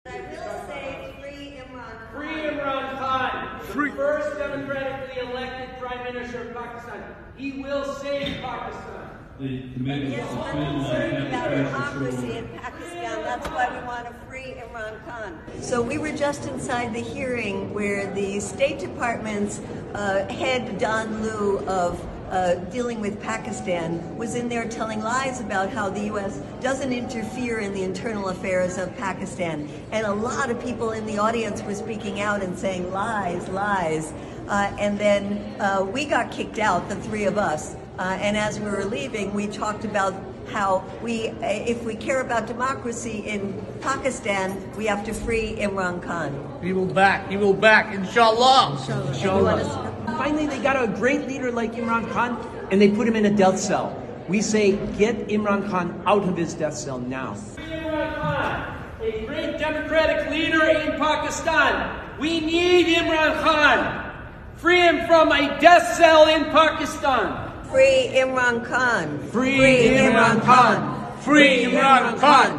I will say free Imran Khan. Free Imran Khan, the first democratically elected Prime Minister of Pakistan. He will save Pakistan. The committee Yes, has I'm concerned been about democracy in Pakistan. That's why we want to free Imran Khan. So we were just inside the hearing where the State Department's head, Don Liu, of dealing with Pakistan, was in there telling lies about how the U.S. doesn't interfere in the internal affairs of Pakistan. And a lot of people in the audience were speaking out and saying lies, lies. And then we got kicked out, the three of us. And as we were leaving, we talked about how if we care about democracy in Pakistan, we have to free Imran Khan. He will back, inshallah. Inshallah. Finally, they got a great leader like Imran Khan, and they put him in a death cell. We say, get Imran Khan out of his death cell now. Free Imran Khan, a great democratic leader in Pakistan. We need Imran Khan. Free him from a death cell in Pakistan. Free Imran Khan. Free Imran Khan. Free Imran Khan.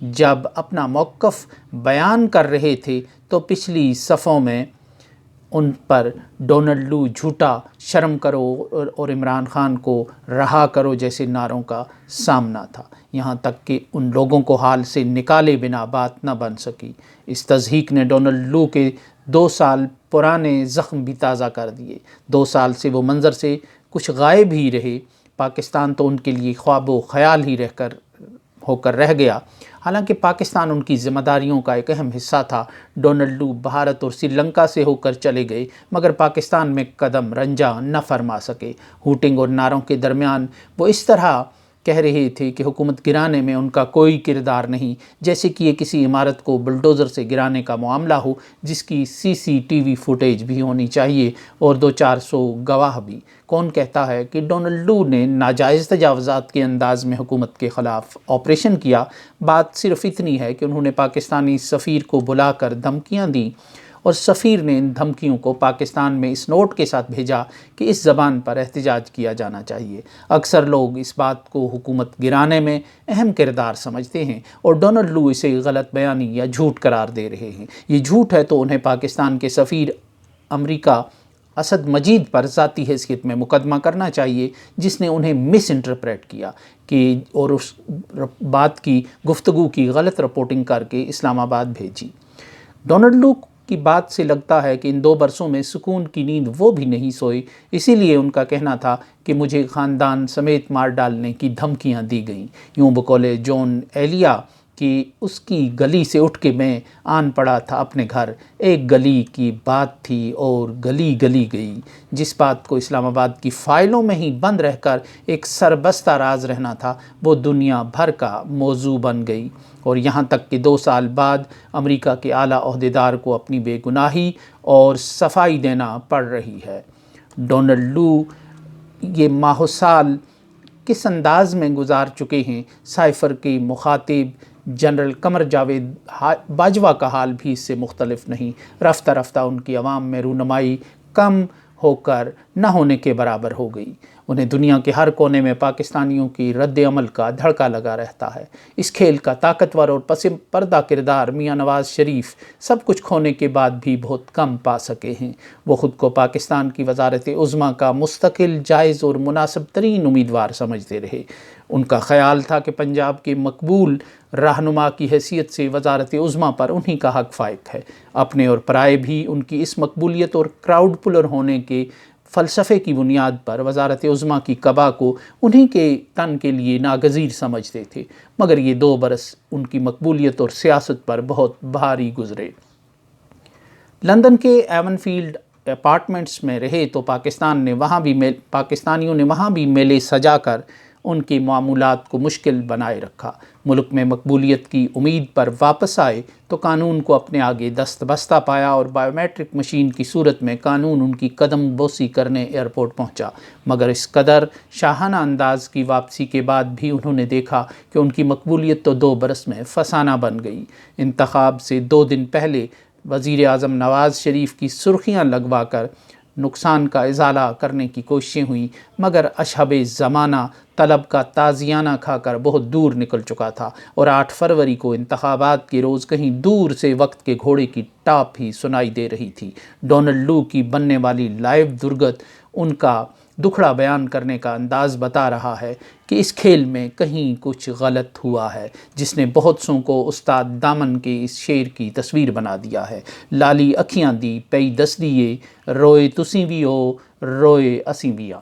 جب اپنا موقف بیان کر رہے تھے تو پچھلی صفوں میں ان پر ڈونلڈ لو جھوٹا، شرم کرو اور عمران خان کو رہا کرو جیسے نعروں کا سامنا تھا، یہاں تک کہ ان لوگوں کو حال سے نکالے بنا بات نہ بن سکی۔ اس تضحیک نے ڈونلڈ لو کے 2 سال پرانے زخم بھی تازہ کر دیے۔ 2 سال سے وہ منظر سے کچھ غائب ہی رہے۔ پاکستان تو ان کے لیے خواب و خیال ہی ہو کر رہ گیا۔ حالانکہ پاکستان ان کی ذمہ داریوں کا ایک اہم حصہ تھا۔ ڈونلڈ لو بھارت اور سری لنکا سے ہو کر چلے گئے مگر پاکستان میں قدم رنجا نہ فرما سکے۔ ہوٹنگ اور نعروں کے درمیان وہ اس طرح کہہ رہے تھے کہ حکومت گرانے میں ان کا کوئی کردار نہیں، جیسے کہ یہ کسی عمارت کو بلڈوزر سے گرانے کا معاملہ ہو جس کی CCTV فوٹیج بھی ہونی چاہیے اور 200-400 گواہ بھی۔ کون کہتا ہے کہ ڈونلڈ لو نے ناجائز تجاوزات کے انداز میں حکومت کے خلاف آپریشن کیا؟ بات صرف اتنی ہے کہ انہوں نے پاکستانی سفیر کو بلا کر دھمکیاں دیں اور سفیر نے ان دھمکیوں کو پاکستان میں اس نوٹ کے ساتھ بھیجا کہ اس زبان پر احتجاج کیا جانا چاہیے۔ اکثر لوگ اس بات کو حکومت گرانے میں اہم کردار سمجھتے ہیں اور ڈونلڈ لو اسے غلط بیانی یا جھوٹ قرار دے رہے ہیں۔ یہ جھوٹ ہے تو انہیں پاکستان کے سفیر امریکہ اسد مجید پر ذاتی حیثیت میں مقدمہ کرنا چاہیے جس نے انہیں مس انٹرپریٹ کیا اور اس بات کی گفتگو کی غلط رپورٹنگ کر کے اسلام آباد بھیجی۔ ڈونلڈ لو کی بات سے لگتا ہے کہ ان 2 برسوں میں سکون کی نیند وہ بھی نہیں سوئے، اسی لیے ان کا کہنا تھا کہ مجھے خاندان سمیت مار ڈالنے کی دھمکیاں دی گئیں۔ یوں بقول جون ایلیا کہ اس کی گلی سے اٹھ کے میں آن پڑا تھا اپنے گھر، ایک گلی کی بات تھی اور گلی گلی گئی۔ جس بات کو اسلام آباد کی فائلوں میں ہی بند رہ کر ایک سربستہ راز رہنا تھا وہ دنیا بھر کا موضوع بن گئی، اور یہاں تک کہ 2 سال بعد امریکہ کے اعلیٰ عہدیدار کو اپنی بے گناہی اور صفائی دینا پڑ رہی ہے۔ ڈونلڈ لو یہ ماہ سال کس انداز میں گزار چکے ہیں؟ سائفر کے مخاطب جنرل قمر جاوید باجوہ کا حال بھی اس سے مختلف نہیں۔ رفتہ رفتہ ان کی عوام میں رونمائی کم ہو کر نہ ہونے کے برابر ہو گئی۔ انہیں دنیا کے ہر کونے میں پاکستانیوں کی رد عمل کا دھڑکا لگا رہتا ہے۔ اس کھیل کا طاقتور اور پس پردہ کردار میاں نواز شریف سب کچھ کھونے کے بعد بھی بہت کم پا سکے ہیں۔ وہ خود کو پاکستان کی وزارت عظمیٰ کا مستقل، جائز اور مناسب ترین امیدوار سمجھتے رہے۔ ان کا خیال تھا کہ پنجاب کے مقبول رہنما کی حیثیت سے وزارت عظمیٰ پر انہی کا حق فائق ہے۔ اپنے اور پرائے بھی ان کی اس مقبولیت اور کراؤڈ پلر ہونے کے فلسفے کی بنیاد پر وزارت عظمیٰ کی قبا کو انہی کے تن کے لیے ناگزیر سمجھتے تھے، مگر یہ 2 برس ان کی مقبولیت اور سیاست پر بہت بھاری گزرے۔ لندن کے ایون فیلڈ اپارٹمنٹس میں رہے تو پاکستانیوں نے وہاں بھی میلے سجا کر ان کے معمولات کو مشکل بنائے رکھا۔ ملک میں مقبولیت کی امید پر واپس آئے تو قانون کو اپنے آگے دست بستہ پایا اور بائیو میٹرک مشین کی صورت میں قانون ان کی قدم بوسی کرنے ایئرپورٹ پہنچا، مگر اس قدر شاہانہ انداز کی واپسی کے بعد بھی انہوں نے دیکھا کہ ان کی مقبولیت تو 2 برس میں فسانہ بن گئی۔ انتخاب سے 2 دن پہلے وزیر اعظم نواز شریف کی سرخیاں لگوا کر نقصان کا ازالہ کرنے کی کوششیں ہوئیں، مگر اشہب زمانہ طلب کا تازیانہ کھا کر بہت دور نکل چکا تھا اور 8 فروری کو انتخابات کے روز کہیں دور سے وقت کے گھوڑے کی ٹاپ ہی سنائی دے رہی تھی۔ ڈونلڈ لو کی بننے والی لائیو درگت ان کا دکھڑا بیان کرنے کا انداز بتا رہا ہے کہ اس کھیل میں کہیں کچھ غلط ہوا ہے، جس نے بہت سوں کو استاد دامن کے اس شعر کی تصویر بنا دیا ہے۔ لالی اکھیاں دی پئی دس دیے، روئے تسی بھی ہو روئے اسی بھی ہاں۔